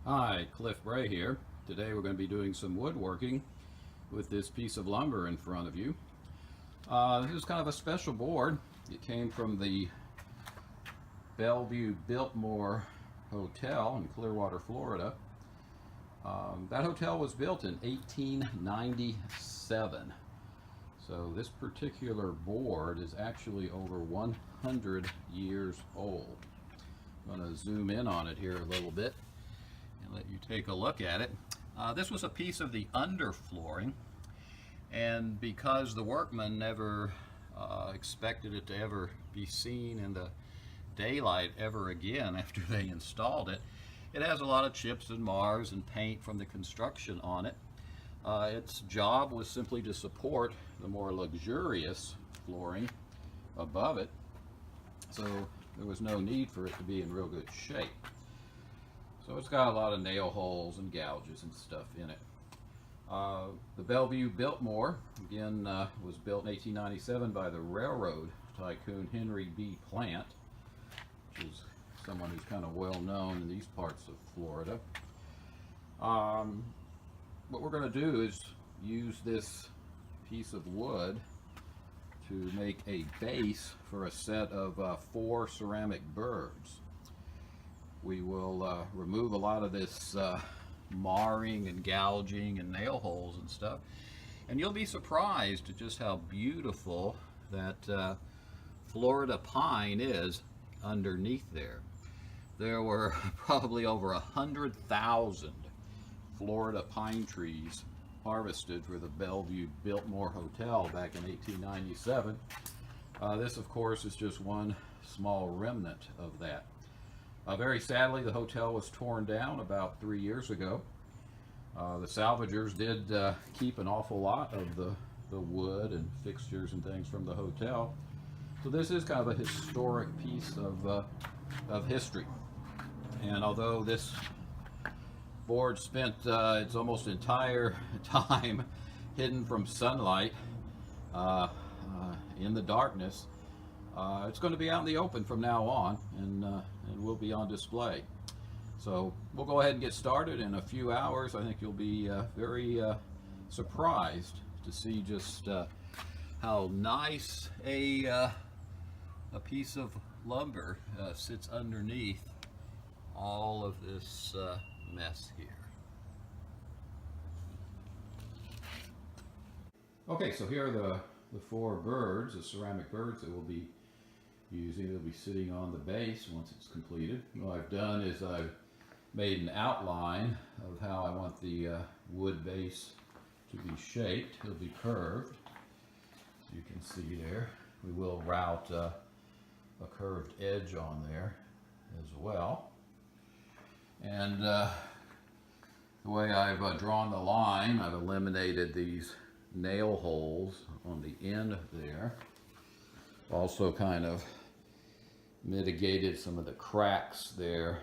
Hi, Cliff Bray here. Today we're going to be doing some woodworking with this piece of lumber in front of you. This is kind of a special board. It came from the Bellevue Biltmore Hotel in Clearwater, Florida. That hotel was built in 1897. So this particular board is actually over 100 years old. I'm going to zoom in on it here a little bit and let you take a look at it. This was a piece of the underflooring, and because the workmen never expected it to ever be seen in the daylight ever again after they installed it, it has a lot of chips and mars and paint from the construction on it. Its job was simply to support the more luxurious flooring above it, so there was no need for it to be in real good shape. So it's got a lot of nail holes and gouges and stuff in it. The Bellevue Biltmore, again, was built in 1897 by the railroad tycoon Henry B. Plant, which is someone who's kind of well known in these parts of Florida. What we're going to do is use this piece of wood to make a base for a set of 4 ceramic birds. We will remove a lot of this marring and gouging and nail holes and stuff, and you'll be surprised at just how beautiful that Florida pine is underneath there. There were probably over 100,000 Florida pine trees harvested for the Bellevue Biltmore Hotel back in 1897. This, of course, is just one small remnant of that. Very sadly, the hotel was torn down about 3 years ago. The salvagers did keep an awful lot of the wood and fixtures and things from the hotel. So this is kind of a historic piece of history. And although this board spent its almost entire time hidden from sunlight in the darkness, it's going to be out in the open from now on, and will be on display. So we'll go ahead and get started. In a few hours, I think you'll be very surprised to see just how nice a piece of lumber sits underneath all of this mess here. Okay, so here are the 4 birds, the ceramic birds that we'll be using. They'll be sitting on the base once it's completed. What I've done is I've made an outline of how I want the wood base to be shaped. It'll be curved, as you can see there. We will route a curved edge on there as well. And the way I've drawn the line, I've eliminated these nail holes on the end there. Also kind of mitigated some of the cracks there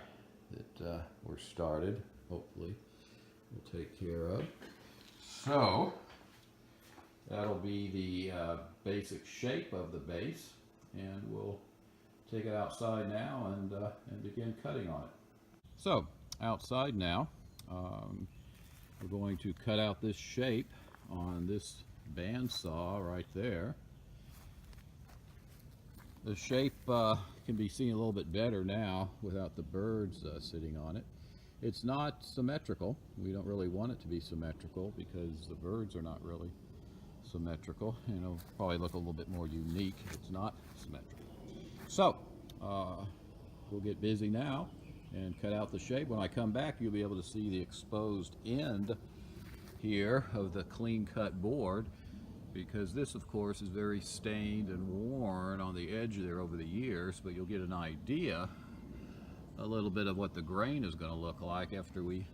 that were started. Hopefully we'll take care of. So that'll be the basic shape of the base, and we'll take it outside now and begin cutting on it. So outside now, we're going to cut out this shape on this bandsaw right there. The shape can be seen a little bit better now without the birds sitting on it. It's not symmetrical. We don't really want it to be symmetrical because the birds are not really symmetrical, and it'll probably look a little bit more unique if it's not symmetrical. So we'll get busy now and cut out the shape. When I come back, you'll be able to see the exposed end here of the clean cut board, because this, of course, is very stained and worn on the edge there over the years, but you'll get an idea a little bit of what the grain is going to look like after we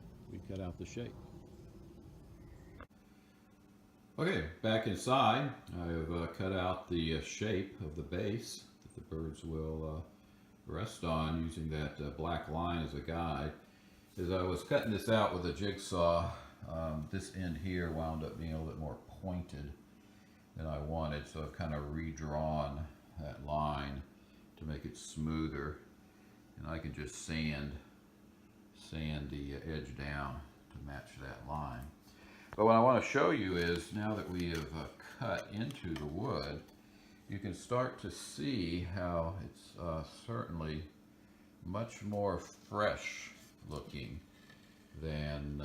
cut out the shape. Okay, back inside, I've cut out the shape of the base that the birds will rest on, using that black line as a guide. As I was cutting this out with a jigsaw, this end here wound up being a little bit more pointed than I wanted, so I've kind of redrawn that line to make it smoother, and I can just sand sand the edge down to match that line. But what I want to show you is, now that we have cut into the wood, you can start to see how it's certainly much more fresh looking than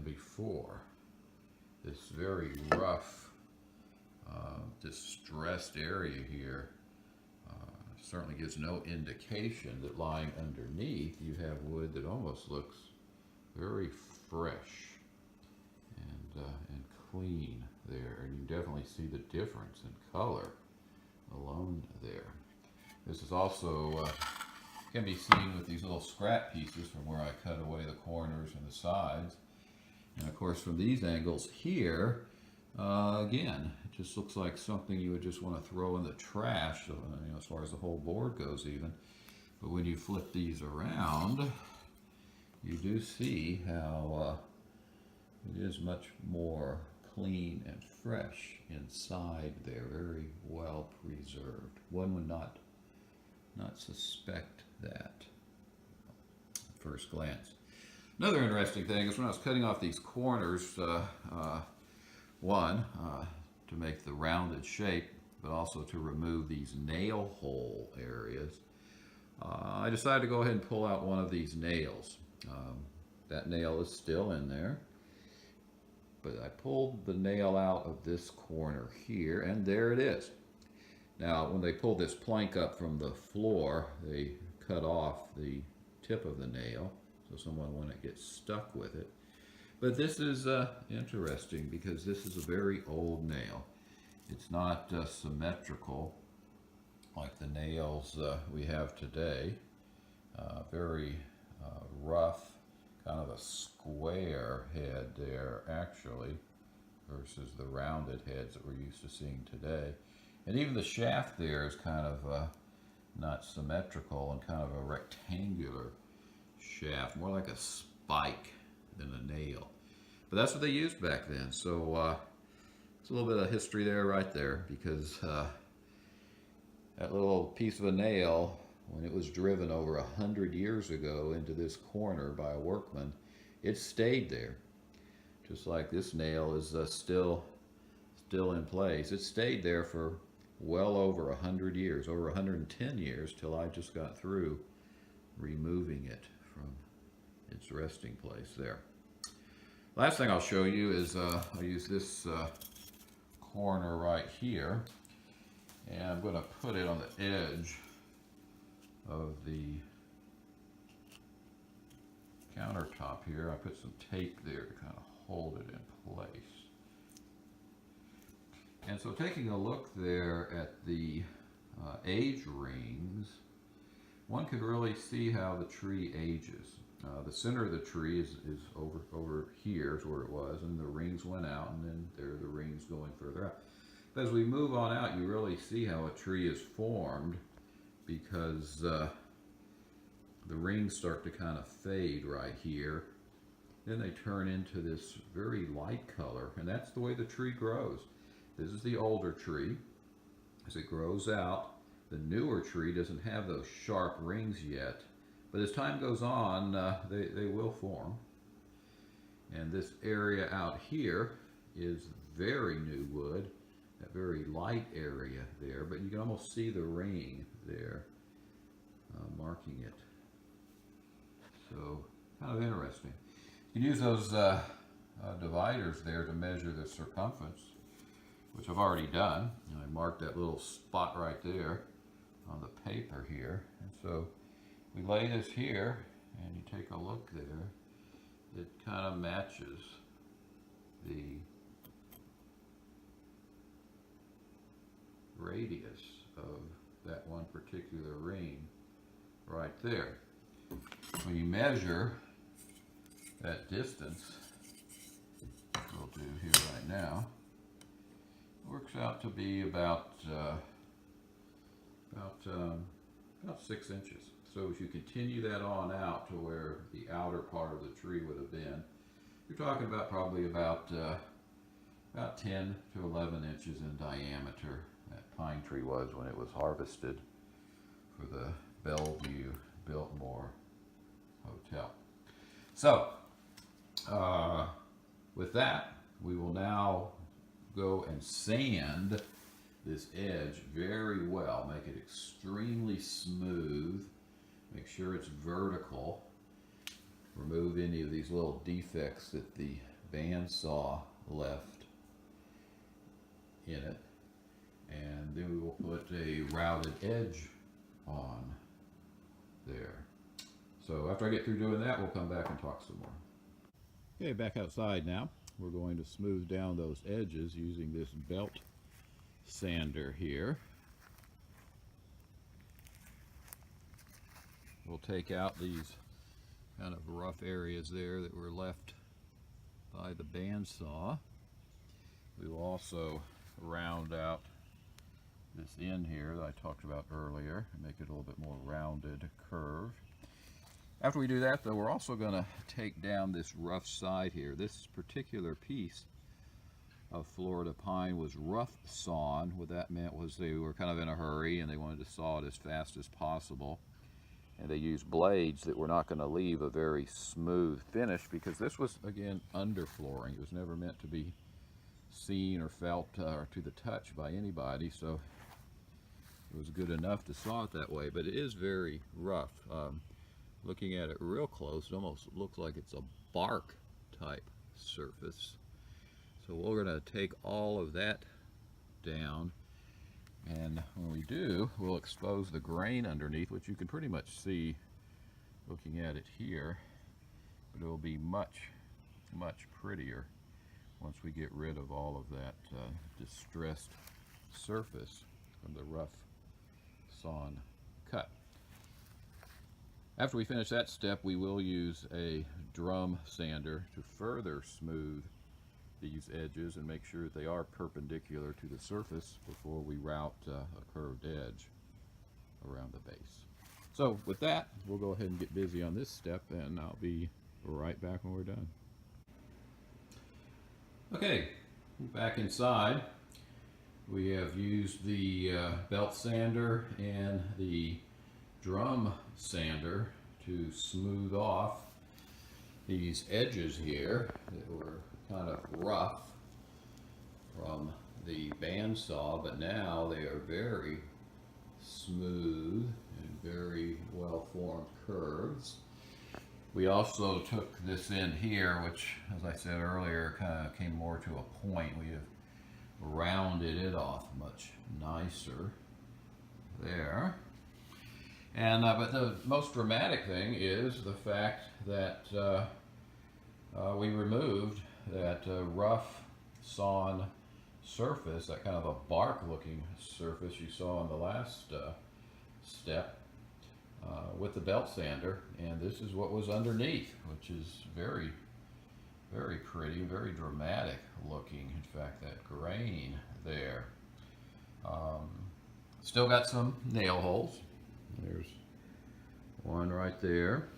before. This very rough, distressed area here certainly gives no indication that lying underneath you have wood that almost looks very fresh and clean there, and you definitely see the difference in color alone there. This is also can be seen with these little scrap pieces from where I cut away the corners and the sides. And of course, from these angles here, again, it just looks like something you would just want to throw in the trash, as far as the whole board goes even. But when you flip these around, you do see how it is much more clean and fresh inside there, very well preserved. One would not suspect that at first glance. Another interesting thing is when I was cutting off these corners, to make the rounded shape, but also to remove these nail hole areas, I decided to go ahead and pull out one of these nails. That nail is still in there, but I pulled the nail out of this corner here, and there it is. Now, when they pulled this plank up from the floor, they cut off the tip of the nail, so someone wouldn't get stuck with it. But this is interesting because this is a very old nail. It's not symmetrical like the nails we have today. Very rough, kind of a square head there actually, versus the rounded heads that we're used to seeing today. And even the shaft there is kind of not symmetrical and kind of a rectangular shaft, more like a spike than a nail. But that's what they used back then. So it's a little bit of history there, right there, because that little piece of a nail, when it was driven over 100 years ago into this corner by a workman, it stayed there. Just like this nail is still in place. It stayed there for well over 100 years, over 110 years, till I just got through removing it from its resting place there. Last thing I'll show you is I'll use this corner right here, and I'm going to put it on the edge of the countertop here. I put some tape there to kind of hold it in place. And so taking a look there at the age rings, one could really see how the tree ages. The center of the tree is over here is where it was, and the rings went out, and then there are the rings going further out. But as we move on out, you really see how a tree is formed, because the rings start to kind of fade right here. Then they turn into this very light color, and that's the way the tree grows. This is the older tree. As it grows out, the newer tree doesn't have those sharp rings yet. But as time goes on, they will form. And this area out here is very new wood, that very light area there, but you can almost see the ring there marking it. So, kind of interesting. You can use those dividers there to measure the circumference, which I've already done. And I marked that little spot right there on the paper here. And so we lay this here, and you take a look there. It kind of matches the radius of that one particular ring right there. When you measure that distance, we'll do here right now, it works out to be about 6 inches. So if you continue that on out to where the outer part of the tree would have been, you're talking about probably about 10 to 11 inches in diameter. That pine tree was when it was harvested for the Bellevue Biltmore So, with that, we will now go and sand this edge very well. Make it extremely smooth. Make sure it's vertical. Remove any of these little defects that the bandsaw left in it. And then we will put a routed edge on there. So after I get through doing that, we'll come back and talk some more. Okay, back outside now. We're going to smooth down those edges using this belt sander here. We'll take out these kind of rough areas there that were left by the bandsaw. We will also round out this end here that I talked about earlier and make it a little bit more rounded curve. After we do that, though, we're also going to take down this rough side here. This particular piece of Florida pine was rough sawn. What that meant was they were kind of in a hurry and they wanted to saw it as fast as possible. And they used blades that were not going to leave a very smooth finish because this was, again, underflooring. It was never meant to be seen or felt or to the touch by anybody, so it was good enough to saw it that way, but it is very rough. Looking at it real close, it almost looks like it's a bark type surface. So we're going to take all of that down, and when we do, we'll expose the grain underneath, which you can pretty much see looking at it here, but it will be much prettier once we get rid of all of that distressed surface from the rough sawn cut. After we finish that step, we will use a drum sander to further smooth these edges and make sure that they are perpendicular to the surface before we route a curved edge around the base. So with that, we'll go ahead and get busy on this step, and I'll be right back when we're done. Okay, back inside. We have used the belt sander and the drum sander to smooth off these edges here that were kind of rough from the bandsaw, but now they are very smooth and very well formed curves. We also took this end here, which, as I said earlier, kind of came more to a point. We have rounded it off much nicer there. And but the most dramatic thing is the fact that we removed that rough sawn surface, that kind of a bark looking surface you saw on the last step with the belt sander, and this is what was underneath, which is very pretty, very dramatic looking. In fact, that grain there. Still got some nail holes. There's one right there,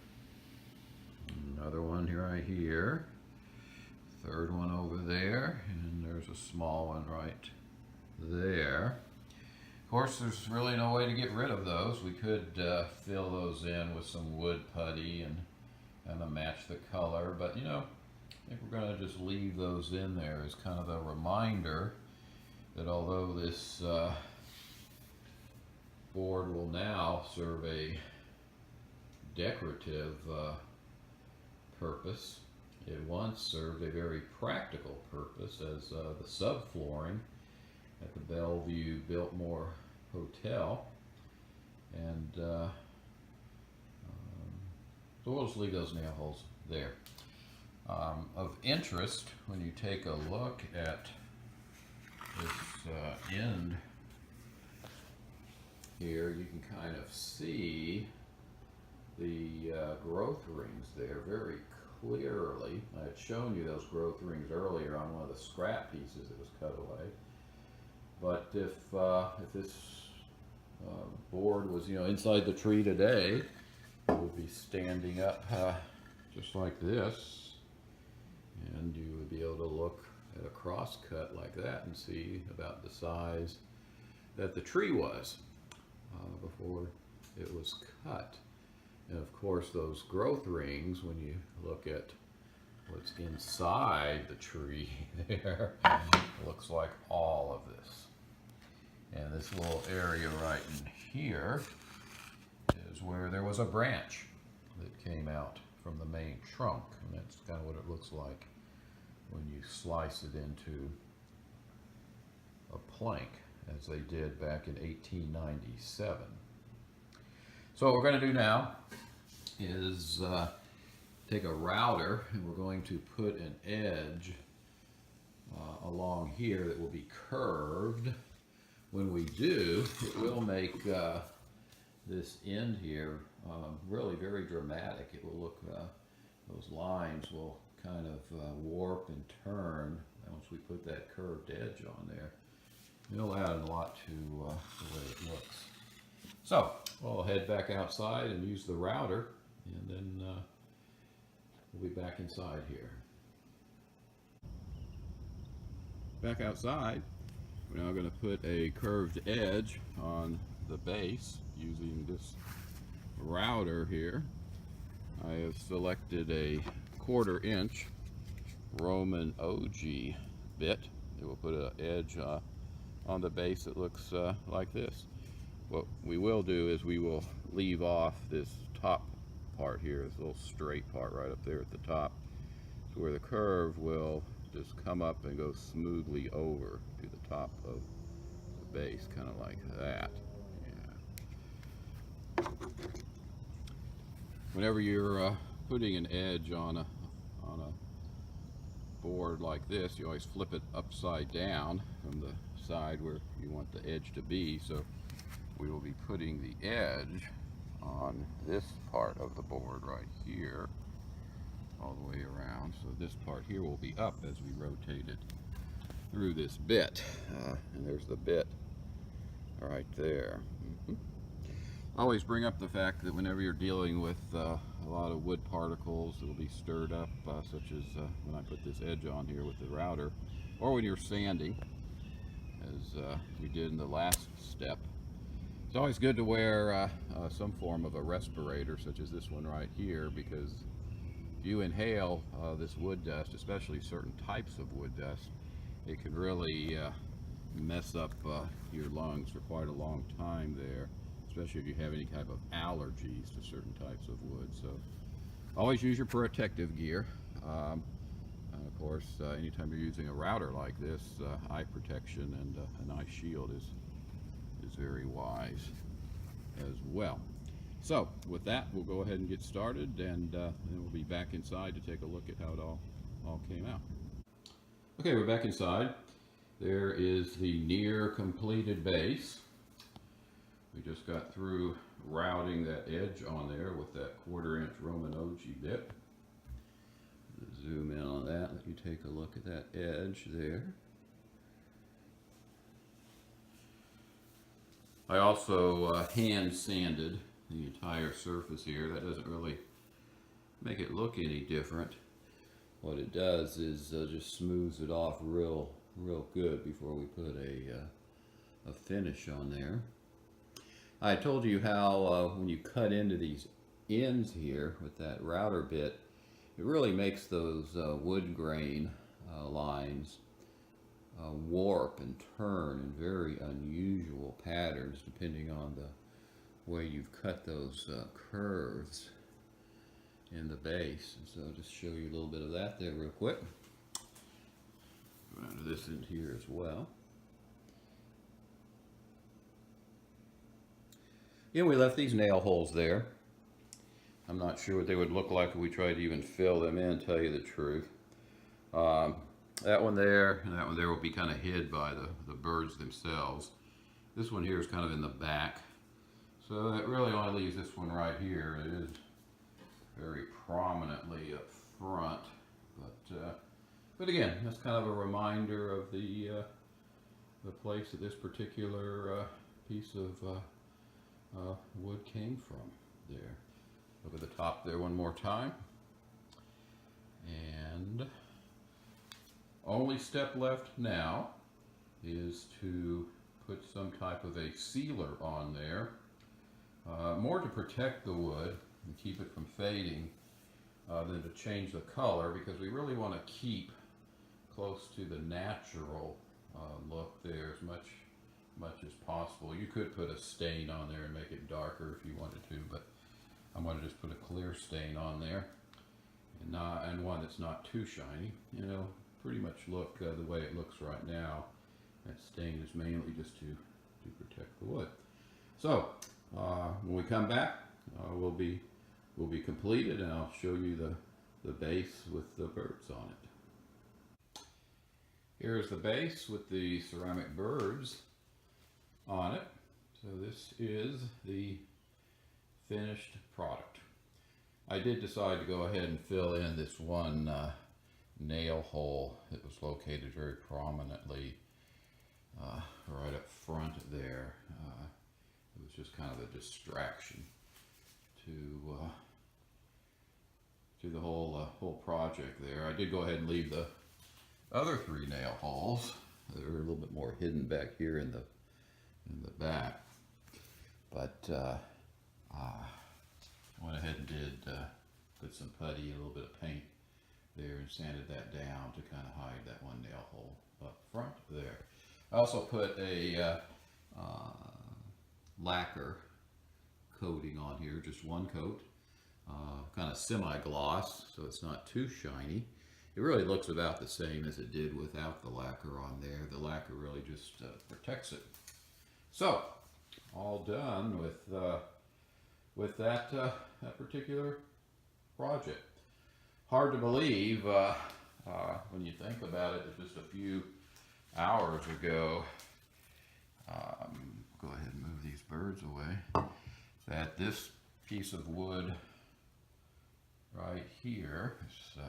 another one right here, third one over there, and there's a small one right there. Of course, there's really no way to get rid of those. We could fill those in with some wood putty and kind of match the color, but you know, I think we're going to just leave those in there as kind of a reminder that although this board will now serve a decorative purpose, it once served a very practical purpose as the subflooring at the Bellevue Biltmore Hotel, and so we'll just leave those nail holes there. Of interest, when you take a look at this end here, you can kind of see the growth rings there very clearly. I had shown you those growth rings earlier on one of the scrap pieces that was cut away. But if this board was, you know, inside the tree today, it would be standing up just like this, and you would be able to look at a cross cut like that and see about the size that the tree was before it was cut. And of course those growth rings, when you look at what's inside the tree there, looks like all of this. And this little area right in here is where there was a branch that came out from the main trunk. And that's kind of what it looks like when you slice it into a plank, as they did back in 1897. So what we're going to do now is take a router, and we're going to put an edge along here that will be curved. When we do, it will make this end here really very dramatic. It will look, those lines will kind of warp and turn once we put that curved edge on there. It'll add a lot to the way it looks. So we'll head back outside and use the router, and then we'll be back inside here. Back outside, we're now going to put a curved edge on the base using this router here. I have selected a 1/4 inch Roman OG bit. It will put an edge on the base that looks like this. What we will do is we will leave off this top part here, this little straight part right up there at the top, so where the curve will just come up and go smoothly over to the top of the base, kind of like that. Yeah. Whenever you're putting an edge on a board like this, you always flip it upside down from the side where you want the edge to be. So we will be putting the edge on this part of the board right here all the way around. So this part here will be up as we rotate it through this bit. And there's the bit right there. Always bring up the fact that whenever you're dealing with a lot of wood particles that will be stirred up, such as when I put this edge on here with the router, or when you're sanding, as we did in the last step, it's always good to wear some form of a respirator, such as this one right here, because if you inhale this wood dust, especially certain types of wood dust, it can really mess up your lungs for quite a long time there, especially if you have any type of allergies to certain types of wood. So always use your protective gear. Of course, anytime you're using a router like this, eye protection and an eye shield is very wise as well. So with that, we'll go ahead and get started, and then we'll be back inside to take a look at how it all came out. Okay, we're back inside. There is the near completed base. We just got through routing that edge on there with that 1/4 inch Roman OG bit. Zoom in on that, let you take a look at that edge there. I also hand sanded the entire surface here. That doesn't really make it look any different. What it does is just smooths it off real good before we put a finish on there. I told you how when you cut into these ends here with that router bit, it really makes those wood grain lines warp and turn in very unusual patterns depending on the way you've cut those curves in the base. And so I'll just show you a little bit of that there real quick. Go down to this end here as well. Yeah, we left these nail holes there. I'm not sure what they would look like if we tried to even fill them in, tell you the truth. That one there and that one there will be kind of hid by the birds themselves. This one here is kind of in the back. So that really only leaves this one right here. It is very prominently up front. But again, that's kind of a reminder of the place that this particular piece of wood came from there. Look at the top there one more time. And only step left now is to put some type of a sealer on there, more to protect the wood and keep it from fading than to change the color, because we really want to keep close to the natural look there as much as possible. You could put a stain on there and make it darker if you wanted to, but I'm going to just put a clear stain on there, and one that's not too shiny. You know, pretty much look the way it looks right now. That stain is mainly just to protect the wood. So when we come back, we'll be completed, and I'll show you the base with the birds on it. Here's the base with the ceramic birds on it. So this is the finished product. I did decide to go ahead and fill in this one nail hole that was located very prominently right up front there. It was just kind of a distraction to the whole project there. I did go ahead and leave the other 3 nail holes. They're a little bit more hidden back here in the back, but went ahead and did put some putty, a little bit of paint there, and sanded that down to kind of hide that one nail hole up front there. I also put a lacquer coating on here, just one coat, kind of semi-gloss, so it's not too shiny. It really looks about the same as it did without the lacquer on there. The lacquer really just protects it. So, all done with that particular project. Hard to believe when you think about it, that just a few hours ago, go ahead and move these birds away, that this piece of wood right here, as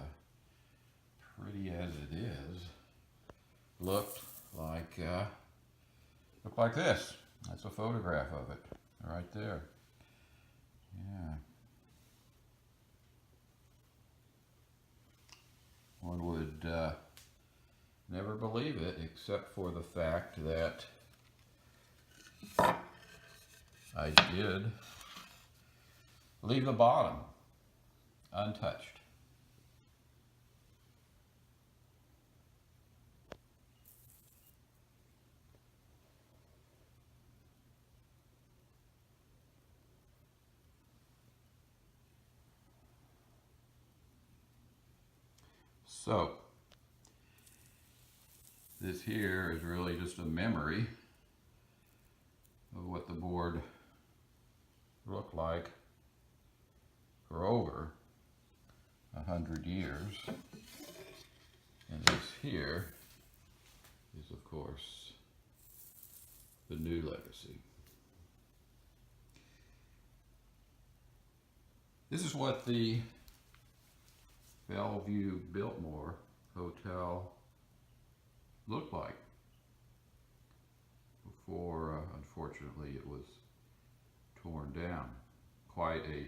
pretty as it is, looked like this. That's a photograph of it right there. Yeah. One would never believe it, except for the fact that I did leave the bottom untouched. So, this here is really just a memory of what the board looked like for over 100 years. And this here is, of course, the new legacy. This is what the Bellevue Biltmore Hotel looked like before, unfortunately, it was torn down. Quite a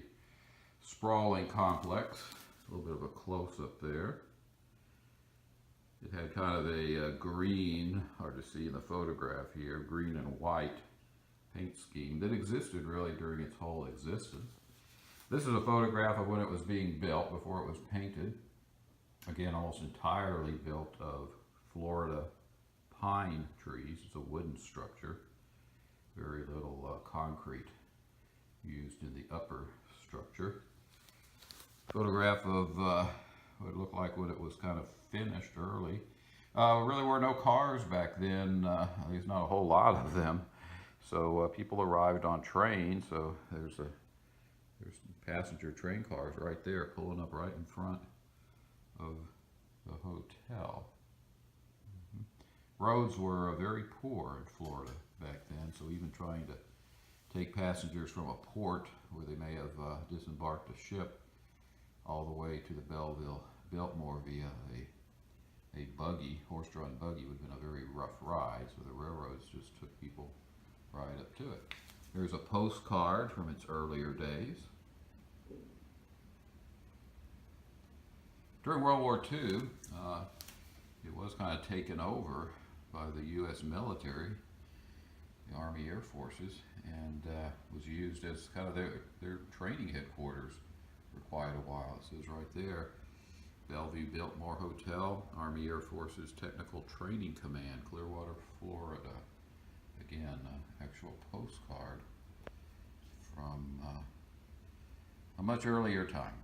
sprawling complex. A little bit of a close-up there. It had kind of a green, hard to see in the photograph here, green and white paint scheme that existed really during its whole existence. This is a photograph of when it was being built, before it was painted. Again, almost entirely built of Florida pine trees. It's a wooden structure. Very little concrete used in the upper structure. Photograph of what it looked like when it was kind of finished early. Really were no cars back then, at least not a whole lot of them. So people arrived on trains, so there's passenger train cars right there pulling up right in front of the hotel. Roads were very poor in Florida back then, so even trying to take passengers from a port where they may have disembarked a ship all the way to the Belleville Biltmore via a buggy, horse-drawn buggy, would have been a very rough ride, so the railroads just took people right up to it. Here's a postcard from its earlier days. During World War II, it was kind of taken over by the U.S. military, the Army Air Forces, and was used as kind of their training headquarters for quite a while. It says right there, Bellevue Biltmore Hotel, Army Air Forces Technical Training Command, Clearwater, Florida. Again, actual postcard from a much earlier time.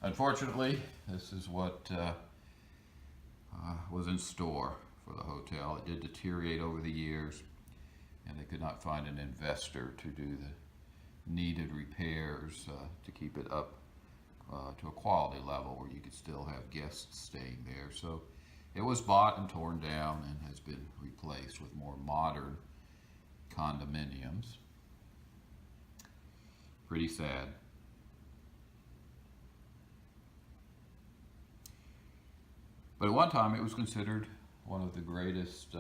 Unfortunately, this is what was in store for the hotel. It did deteriorate over the years, and they could not find an investor to do the needed repairs to keep it up to a quality level where you could still have guests staying there. So it was bought and torn down and has been replaced with more modern condominiums. Pretty sad. But at one time it was considered one of the greatest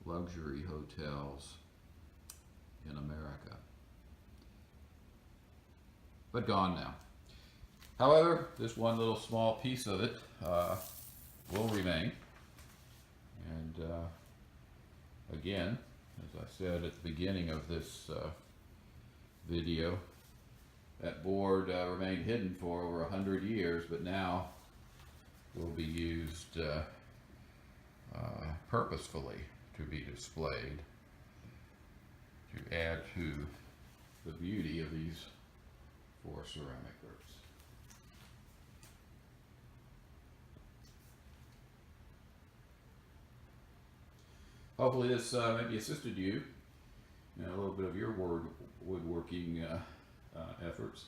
luxury hotels in America. But gone now. However, this one little small piece of it will remain. And again, as I said at the beginning of this video, that board remained hidden for over 100 years, but now will be used purposefully to be displayed to add to the beauty of these 4 ceramic groups. Hopefully this maybe assisted you in a little bit of your woodworking efforts,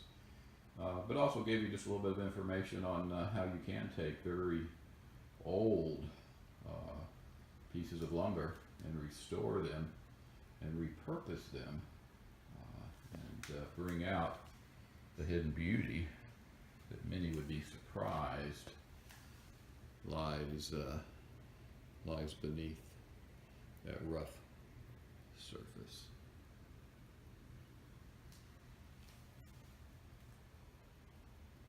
but also gave you just a little bit of information on how you can take very old pieces of lumber and restore them and repurpose them and bring out the hidden beauty that many would be surprised lies beneath that rough surface.